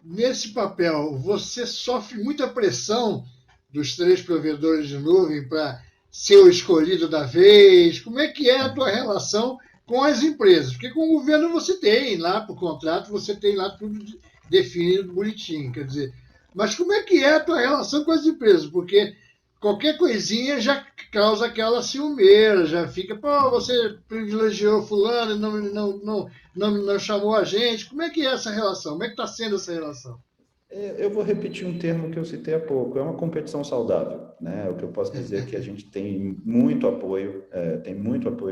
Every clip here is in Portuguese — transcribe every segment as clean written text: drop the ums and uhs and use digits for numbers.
nesse papel, você sofre muita pressão dos três provedores de nuvem para ser o escolhido da vez? Como é que é a tua relação com as empresas? Porque com o governo você tem lá, por contrato, você tem lá tudo definido bonitinho, quer dizer, mas como é que é a tua relação com as empresas? Porque qualquer coisinha já causa aquela ciumeira, já fica, pô, você privilegiou fulano, não chamou a gente. Como é que é essa relação? Como é que está sendo essa relação? Eu vou repetir um termo que eu citei há pouco, é uma competição saudável, né? O que eu posso dizer é que a gente tem muito apoio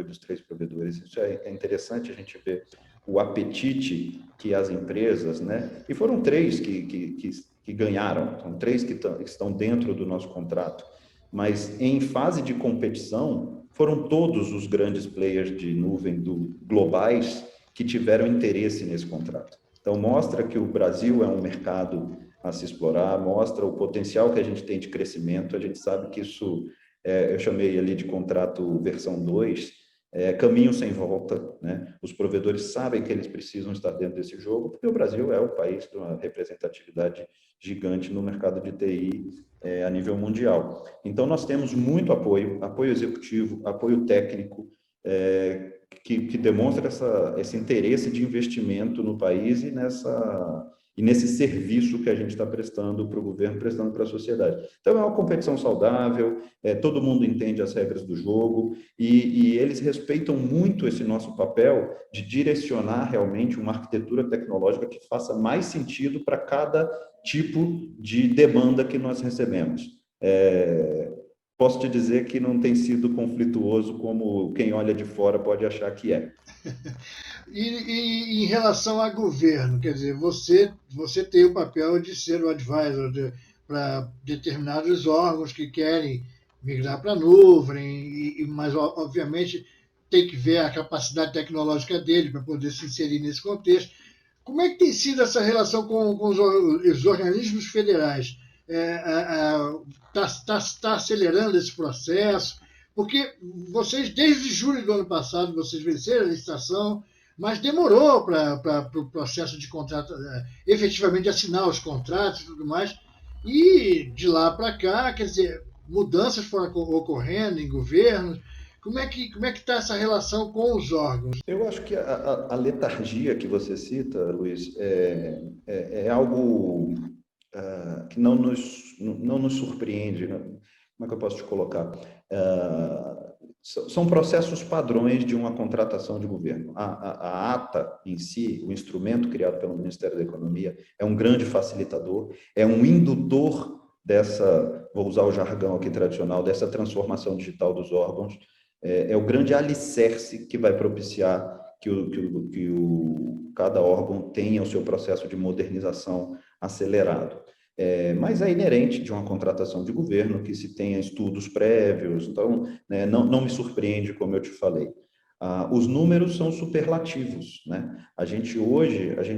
dos três provedores. Isso é interessante a gente ver o apetite que as empresas, né? E foram três que ganharam, são três que estão dentro do nosso contrato, mas em fase de competição, foram todos os grandes players de nuvem globais que tiveram interesse nesse contrato. Então, mostra que o Brasil é um mercado a se explorar, mostra o potencial que a gente tem de crescimento. A gente sabe que isso, eu chamei ali de contrato versão 2, caminho sem volta, né? Os provedores sabem que eles precisam estar dentro desse jogo, porque o Brasil é o país de uma representatividade gigante no mercado de TI a nível mundial. Então, nós temos muito apoio, apoio executivo, apoio técnico, que demonstra esse interesse de investimento no país e nesse serviço que a gente está prestando para o governo, prestando para a sociedade. Então, é uma competição saudável, todo mundo entende as regras do jogo e eles respeitam muito esse nosso papel de direcionar realmente uma arquitetura tecnológica que faça mais sentido para cada tipo de demanda que nós recebemos. Posso te dizer que não tem sido conflituoso como quem olha de fora pode achar que é. E em relação a governo, quer dizer, você tem o papel de ser o advisor para determinados órgãos que querem migrar para a nuvem, mas obviamente tem que ver a capacidade tecnológica dele para poder se inserir nesse contexto. Como é que tem sido essa relação com os organismos federais? Está acelerando esse processo? Porque vocês, desde julho do ano passado, vocês venceram a licitação, mas demorou para o processo de contrato, efetivamente assinar os contratos e tudo mais. E de lá para cá, quer dizer, mudanças foram ocorrendo em governos. Como é que está essa relação com os órgãos? Eu acho que a letargia que você cita, Luiz, é algo que não nos surpreende, né? Como é que eu posso te colocar? São processos padrões de uma contratação de governo. A ata em si, o instrumento criado pelo Ministério da Economia, é um grande facilitador, é um indutor vou usar o jargão aqui tradicional, dessa transformação digital dos órgãos, é o grande alicerce que vai propiciar que cada órgão tenha o seu processo de modernização acelerado. Mas é inerente de uma contratação de governo que se tenha estudos prévios, então, né, não me surpreende, como eu te falei. Os números são superlativos, né? A gente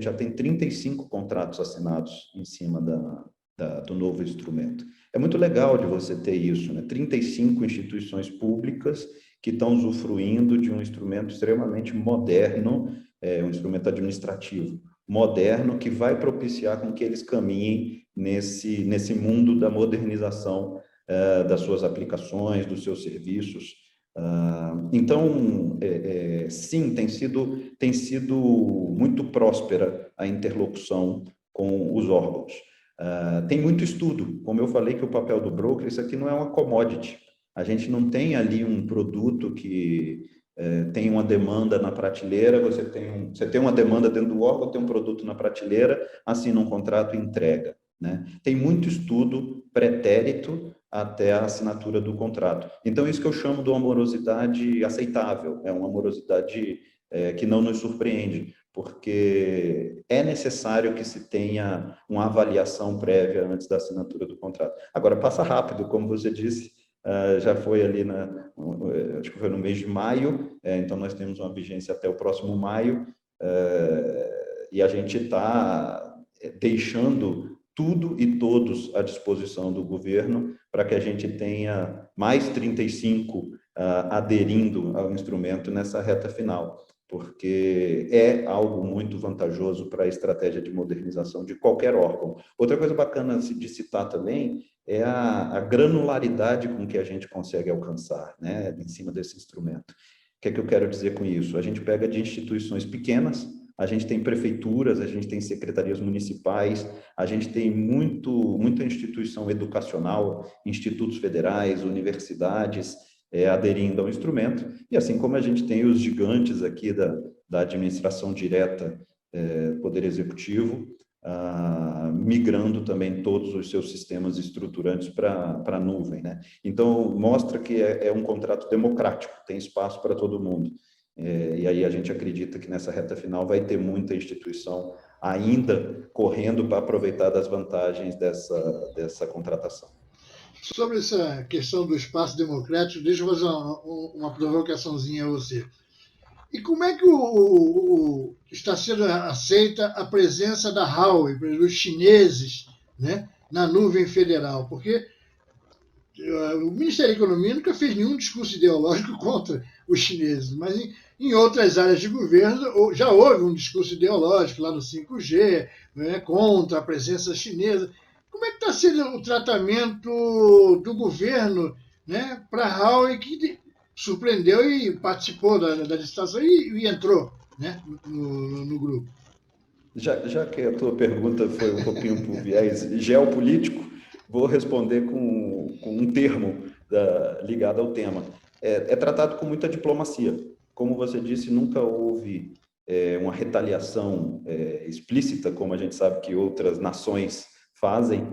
já tem 35 contratos assinados em cima do novo instrumento. É muito legal de você ter isso, né? 35 instituições públicas que estão usufruindo de um instrumento extremamente moderno, um instrumento administrativo moderno, que vai propiciar com que eles caminhem nesse mundo da modernização das suas aplicações, dos seus serviços. Então, sim, tem sido muito próspera a interlocução com os órgãos. Tem muito estudo, como eu falei que o papel do broker, isso aqui não é uma commodity. A gente não tem ali um produto que tem uma demanda na prateleira, você tem uma demanda dentro do órgão, tem um produto na prateleira, assina um contrato e entrega, né? Tem muito estudo pretérito até a assinatura do contrato. Então, isso que eu chamo de uma morosidade aceitável, é uma morosidade que não nos surpreende, porque é necessário que se tenha uma avaliação prévia antes da assinatura do contrato. Agora, passa rápido, como você disse, já foi ali, acho que foi no mês de maio, então nós temos uma vigência até o próximo maio, e a gente está deixando tudo e todos à disposição do governo para que a gente tenha mais 35 aderindo ao instrumento nessa reta final. porque é algo muito vantajoso para a estratégia de modernização de qualquer órgão. Outra coisa bacana de citar também é a granularidade com que a gente consegue alcançar, né, em cima desse instrumento. O que é que eu quero dizer com isso? A gente pega de instituições pequenas, a gente tem prefeituras, a gente tem secretarias municipais, a gente tem muita instituição educacional, institutos federais, universidades, aderindo ao instrumento, e assim como a gente tem os gigantes aqui da administração direta, Poder Executivo, migrando também todos os seus sistemas estruturantes para a nuvem, né? Então, mostra que é um contrato democrático, tem espaço para todo mundo. E aí a gente acredita que nessa reta final vai ter muita instituição ainda correndo para aproveitar das vantagens dessa contratação. Sobre essa questão do espaço democrático, deixa eu fazer uma provocaçãozinha a você. E como é que está sendo aceita a presença da Huawei, dos chineses, né, na nuvem federal? Porque o Ministério da Economia nunca fez nenhum discurso ideológico contra os chineses, mas em outras áreas de governo já houve um discurso ideológico lá no 5G, né, contra a presença chinesa. Como é que está sendo o tratamento do governo, né, para a Huawei, que surpreendeu e participou da licitação e entrou, né, no grupo? Já que a tua pergunta foi um pouquinho por viés geopolítico, vou responder com um termo ligado ao tema. É tratado com muita diplomacia. Como você disse, nunca houve uma retaliação explícita, como a gente sabe que outras nações fazem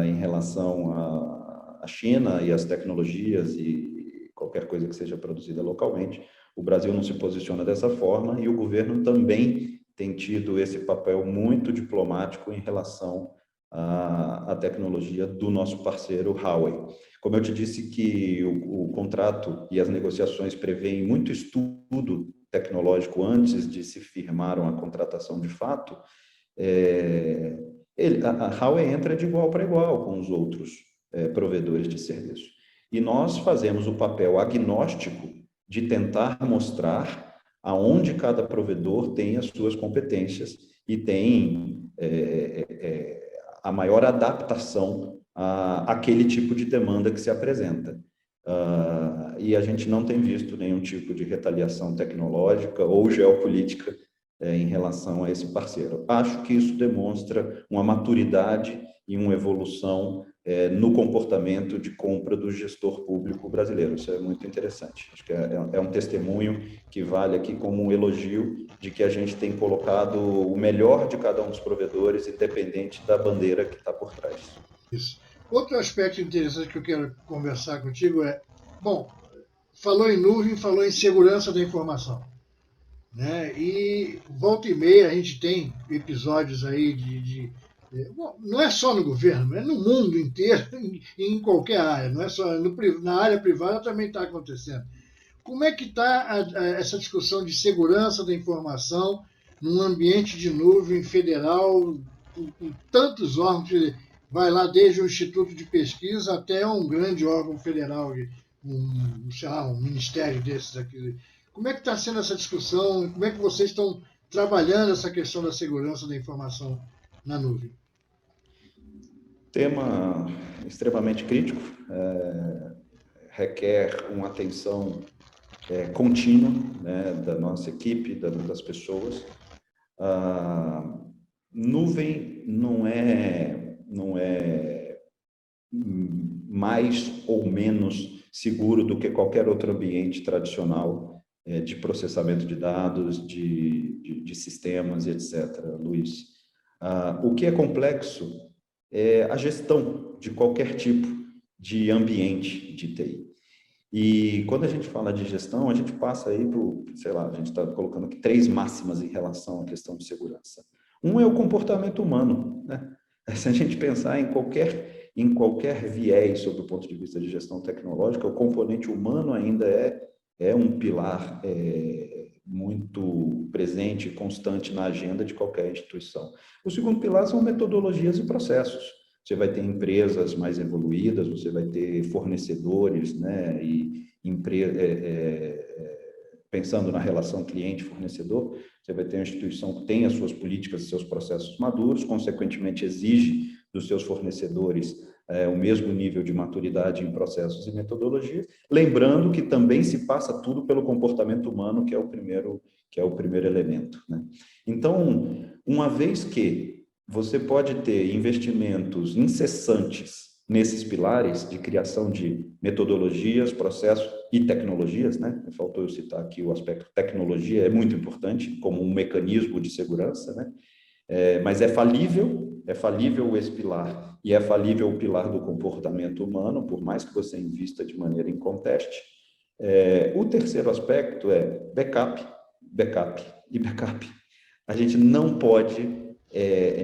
em relação à China e às tecnologias e qualquer coisa que seja produzida localmente. O Brasil não se posiciona dessa forma e o governo também tem tido esse papel muito diplomático em relação à tecnologia do nosso parceiro Huawei. Como eu te disse que o contrato e as negociações prevêem muito estudo tecnológico antes de se firmar uma contratação de fato, a Huawei entra de igual para igual com os outros provedores de serviço. E nós fazemos o papel agnóstico de tentar mostrar aonde cada provedor tem as suas competências e tem a maior adaptação àquele tipo de demanda que se apresenta. E a gente não tem visto nenhum tipo de retaliação tecnológica ou geopolítica em relação a esse parceiro. Acho que isso demonstra uma maturidade e uma evolução no comportamento de compra do gestor público brasileiro. Isso é muito interessante. Acho que é um testemunho que vale aqui como um elogio de que a gente tem colocado o melhor de cada um dos provedores, independente da bandeira que está por trás. Isso. Outro aspecto interessante que eu quero conversar contigo bom, falou em nuvem, falou em segurança da informação, né? E volta e meia a gente tem episódios aí bom, não é só no governo, é no mundo inteiro, em qualquer área, não é só na área privada também está acontecendo. Como é que está essa discussão de segurança da informação num ambiente de nuvem federal, com tantos órgãos, vai lá desde o Instituto de Pesquisa até um grande órgão federal, sei lá, um ministério desses aqui. Como é que está sendo essa discussão? Como é que vocês estão trabalhando essa questão da segurança da informação na nuvem? Tema extremamente crítico, requer uma atenção contínua, né, da nossa equipe, das pessoas. Nuvem não é mais ou menos seguro do que qualquer outro ambiente tradicional de processamento de dados, de sistemas, etc., Luiz. O que é complexo é a gestão de qualquer tipo de ambiente de TI. E quando a gente fala de gestão, a gente passa aí por, sei lá, a gente está colocando aqui 3 máximas em relação à questão de segurança. Um é o comportamento humano, né? Se a gente pensar em qualquer viés sob o ponto de vista de gestão tecnológica, o componente humano ainda é um pilar muito presente e constante na agenda de qualquer instituição. O segundo pilar são metodologias e processos. Você vai ter empresas mais evoluídas, você vai ter fornecedores, né, e pensando na relação cliente-fornecedor, você vai ter uma instituição que tem as suas políticas e seus processos maduros, consequentemente exige dos seus fornecedores o mesmo nível de maturidade em processos e metodologias, lembrando que também se passa tudo pelo comportamento humano, que é o primeiro elemento, né? Então, uma vez que você pode ter investimentos incessantes nesses pilares de criação de metodologias, processos e tecnologias, né? Faltou eu citar aqui o aspecto tecnologia, é muito importante como um mecanismo de segurança, né? Mas é falível esse pilar, e é falível o pilar do comportamento humano, por mais que você invista de maneira inconteste. O terceiro aspecto é backup, backup e backup. A gente não pode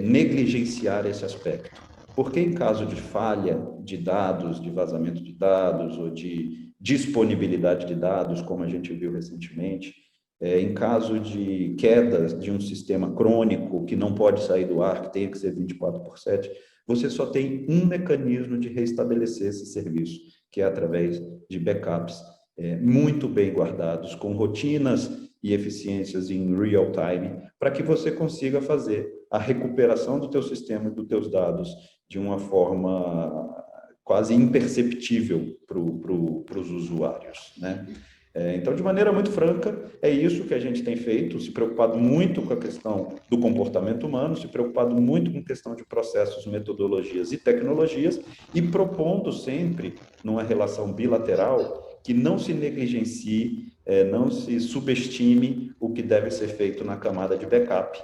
negligenciar esse aspecto, porque em caso de falha de dados, de vazamento de dados ou de disponibilidade de dados, como a gente viu recentemente, em caso de quedas de um sistema crônico que não pode sair do ar, que tem que ser 24/7, você só tem um mecanismo de restabelecer esse serviço, que é através de backups muito bem guardados, com rotinas e eficiências em real time, para que você consiga fazer a recuperação do teu sistema e dos teus dados de uma forma quase imperceptível para os usuários, né? Então, de maneira muito franca, é isso que a gente tem feito, se preocupado muito com a questão do comportamento humano, se preocupado muito com a questão de processos, metodologias e tecnologias, e propondo sempre, numa relação bilateral, que não se negligencie, não se subestime o que deve ser feito na camada de backup,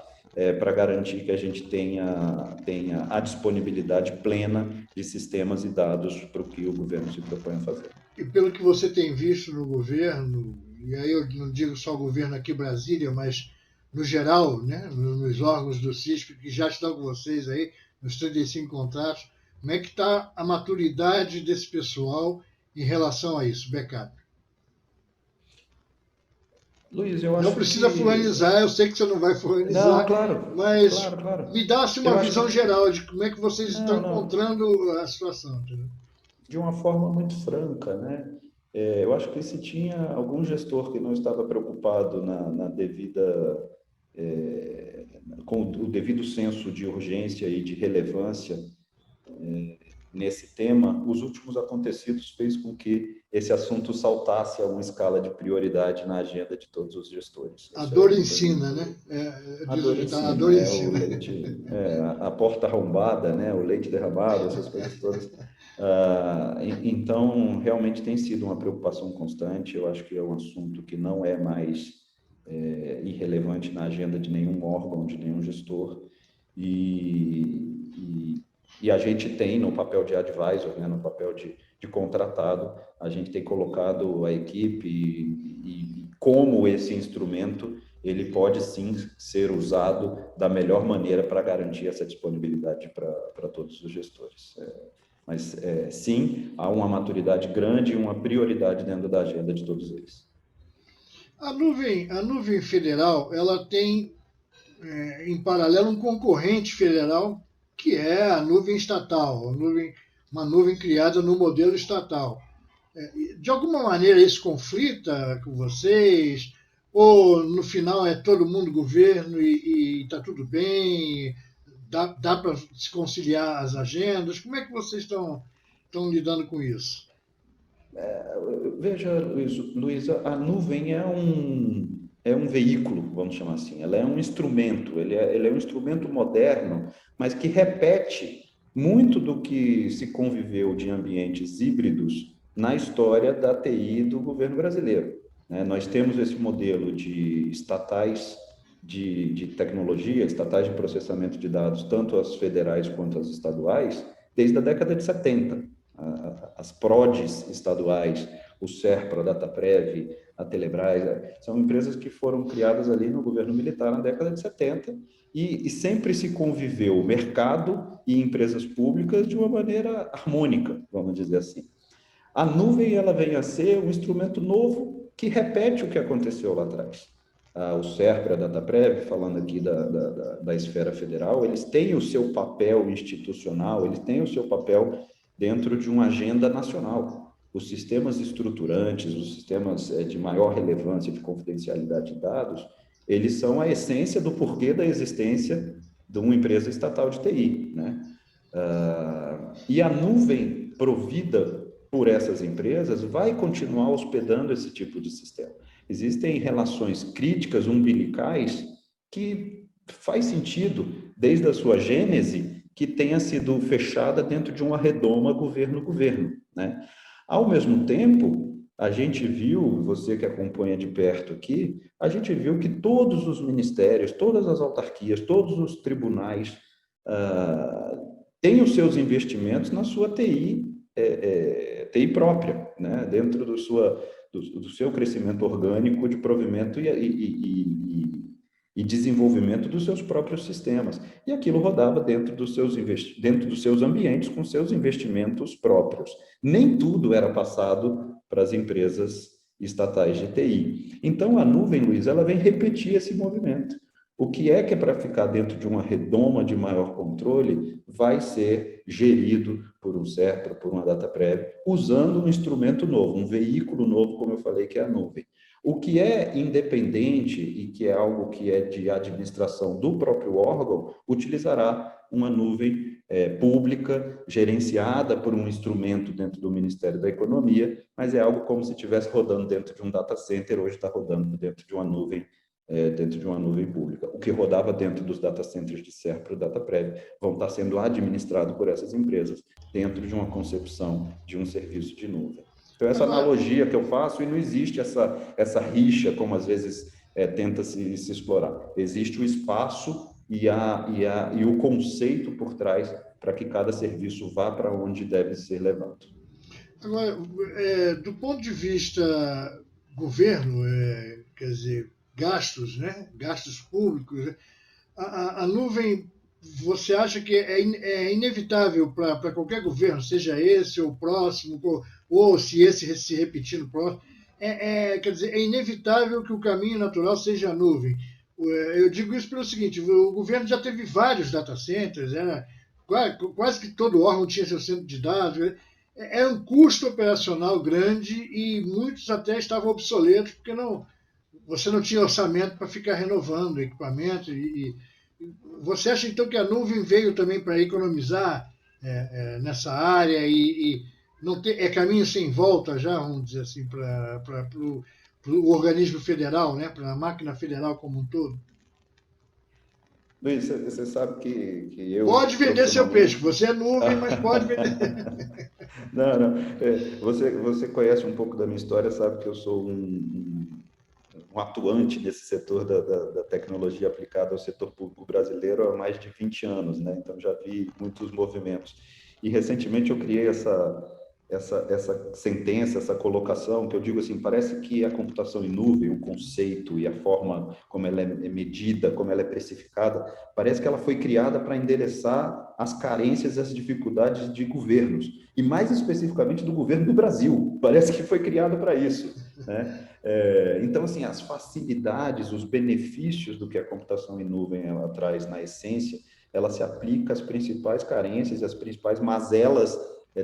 para garantir que a gente tenha a disponibilidade plena de sistemas e dados para o que o governo se propõe a fazer. E pelo que você tem visto no governo, e aí eu não digo só o governo aqui em Brasília, mas no geral, né, nos órgãos do CISP que já estão com vocês aí, nos 35 contratos, como é que está a maturidade desse pessoal em relação a isso, backup? Luiz, eu Não acho precisa que... fulanizar, eu sei que você não vai fulanizar, Não, claro, mas claro. me dá assim, uma visão geral de como é que vocês estão encontrando a situação. Entendeu? De uma forma muito franca, né? Eu acho que se tinha algum gestor que não estava preocupado na devida, com o devido senso de urgência e de relevância nesse tema, os últimos acontecidos fez com que esse assunto saltasse a uma escala de prioridade na agenda de todos os gestores. A dor ensina, né? A dor ensina, a dor o ensina. leite, a porta arrombada, né? O leite derramado, essas coisas todas. Então, realmente tem sido uma preocupação constante. Eu acho que é um assunto que não é mais irrelevante na agenda de nenhum órgão, de nenhum gestor. E a gente tem, no papel de advisor, né, no papel de contratado, a gente tem colocado a equipe e como esse instrumento ele pode sim ser usado da melhor maneira para garantir essa disponibilidade para todos os gestores. Mas sim, há uma maturidade grande e uma prioridade dentro da agenda de todos eles. A nuvem federal, ela tem em paralelo um concorrente federal que é a nuvem estatal, uma nuvem criada no modelo estatal. De alguma maneira isso conflita com vocês? Ou no final é todo mundo governo e está tudo bem? Dá para se conciliar as agendas? Como é que vocês estão lidando com isso? Veja, Luiz, a nuvem é um veículo, vamos chamar assim, ela é um instrumento, ele é um instrumento moderno, mas que repete muito do que se conviveu de ambientes híbridos na história da TI do governo brasileiro, né? Nós temos esse modelo de estatais de tecnologia, estatais de processamento de dados, tanto as federais quanto as estaduais, desde a década de 70. As PRODES estaduais, o SERPRO, a Dataprev, a Telebrás, são empresas que foram criadas ali no governo militar na década de 70 e sempre se conviveu mercado e empresas públicas de uma maneira harmônica, vamos dizer assim. A nuvem ela vem a ser um instrumento novo que repete o que aconteceu lá atrás. O SERPRO, a Dataprev, falando aqui da esfera federal, eles têm o seu papel institucional, eles têm o seu papel dentro de uma agenda nacional. os sistemas estruturantes, os sistemas de maior relevância de confidencialidade de dados, eles são a essência do porquê da existência de uma empresa estatal de TI, né? E a nuvem provida por essas empresas vai continuar hospedando esse tipo de sistema. Existem relações críticas umbilicais que faz sentido, desde a sua gênese, que tenha sido fechada dentro de uma redoma governo-governo, né? Ao mesmo tempo, a gente viu, você que acompanha de perto aqui, a gente viu que todos os ministérios, todas as autarquias, todos os tribunais têm os seus investimentos na sua TI, TI própria, né? Dentro do seu crescimento orgânico de provimento e desenvolvimento dos seus próprios sistemas. E aquilo rodava dentro dos seus ambientes, com seus investimentos próprios. Nem tudo era passado para as empresas estatais de TI. Então, a nuvem, Luiz, ela vem repetir esse movimento. O que é para ficar dentro de uma redoma de maior controle vai ser gerido por um SERPRA, por uma DataPrev, usando um instrumento novo, um veículo novo, como eu falei, que é a nuvem. O que é independente e que é algo que é de administração do próprio órgão, utilizará uma nuvem pública, gerenciada por um instrumento dentro do Ministério da Economia, mas é algo como se estivesse rodando dentro de um data center, hoje está rodando dentro de uma nuvem pública. O que rodava dentro dos data centers de SERPRA e DataPrev vão estar sendo administrado por essas empresas dentro de uma concepção de um serviço de nuvem. Então, essa analogia que eu faço, e não existe essa rixa, como às vezes tenta se explorar. Existe o espaço e o conceito por trás para que cada serviço vá para onde deve ser levado. Agora, do ponto de vista governo, quer dizer, gastos, né? Gastos públicos, né? A nuvem, você acha que é inevitável para qualquer governo, seja esse ou o próximo, ou se esse se repetir no próximo, quer dizer, é inevitável que o caminho natural seja a nuvem. Eu digo isso pelo seguinte, o governo já teve vários data centers, quase que todo órgão tinha seu centro de dados, era um custo operacional grande e muitos até estavam obsoletos, porque você não tinha orçamento para ficar renovando o equipamento. Você acha, então, que a nuvem veio também para economizar nessa área e não ter, é caminho sem volta já, vamos dizer assim, para o organismo federal, né? Para a máquina federal como um todo? Luiz, você sabe que eu, Pode vender seu peixe, profissionalmente... você é nuvem, mas pode vender. Não. Você conhece um pouco da minha história, sabe que eu sou um atuante nesse setor da tecnologia aplicada ao setor público brasileiro há mais de 20 anos, né? Então, já vi muitos movimentos. E, recentemente, eu criei essa sentença, essa colocação, que eu digo assim, parece que a computação em nuvem, o conceito e a forma como ela é medida, como ela é precificada, parece que ela foi criada para endereçar as carências e as dificuldades de governos, e mais especificamente do governo do Brasil, parece que foi criada para isso, né? Então, assim, as facilidades, os benefícios do que a computação em nuvem ela traz na essência, ela se aplica às principais carências, às principais mazelas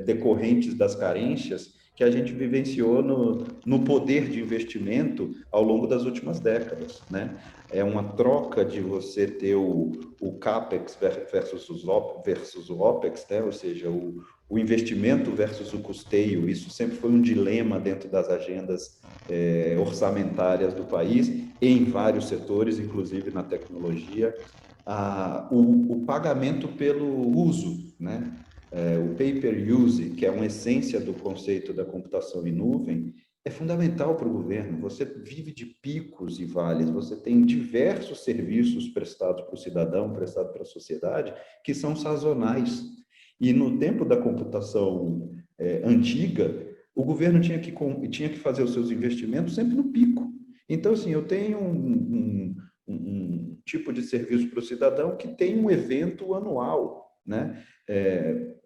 decorrentes das carências que a gente vivenciou no poder de investimento ao longo das últimas décadas, né? É uma troca de você ter o CAPEX versus o OPEX, né? Ou seja, o investimento versus o custeio. Isso sempre foi um dilema dentro das agendas orçamentárias do país, em vários setores, inclusive na tecnologia. O pagamento pelo uso, né? O pay-per-use, que é uma essência do conceito da computação em nuvem, é fundamental para o governo. Você vive de picos e vales, você tem diversos serviços prestados para o cidadão, prestados para a sociedade, que são sazonais. E no tempo da computação antiga, o governo tinha que fazer os seus investimentos sempre no pico. Então, assim, eu tenho um tipo de serviço para o cidadão que tem um evento anual, né?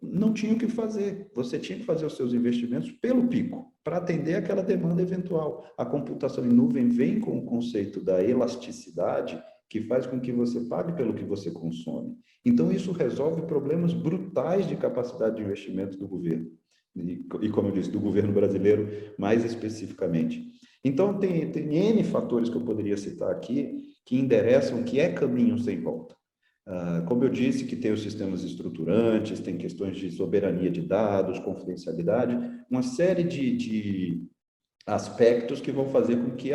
Não tinha o que fazer, você tinha que fazer os seus investimentos pelo pico, para atender aquela demanda eventual. A computação em nuvem vem com o conceito da elasticidade, que faz com que você pague pelo que você consome. Então, isso resolve problemas brutais de capacidade de investimento do governo. e como eu disse, do governo brasileiro mais especificamente. Então, tem N fatores que eu poderia citar aqui que endereçam que é caminho sem volta. Como eu disse, que tem os sistemas estruturantes, tem questões de soberania de dados, confidencialidade, uma série de aspectos que vão fazer com que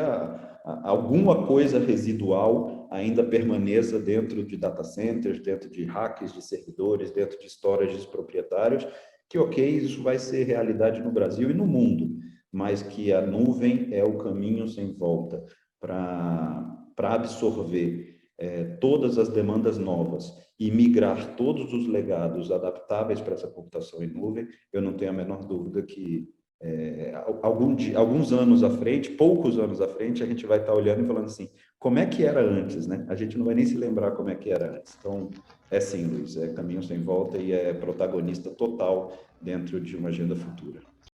alguma coisa residual ainda permaneça dentro de data centers, dentro de hacks de servidores, dentro de storages proprietários, que, ok, isso vai ser realidade no Brasil e no mundo, mas que a nuvem é o caminho sem volta para absorver todas as demandas novas e migrar todos os legados adaptáveis para essa computação em nuvem. Eu não tenho a menor dúvida que alguns anos à frente, poucos anos à frente, a gente vai estar olhando e falando assim, como é que era antes, né? A gente não vai nem se lembrar como é que era antes. Então, sim, Luiz, é caminho sem volta e é protagonista total dentro de uma agenda futura.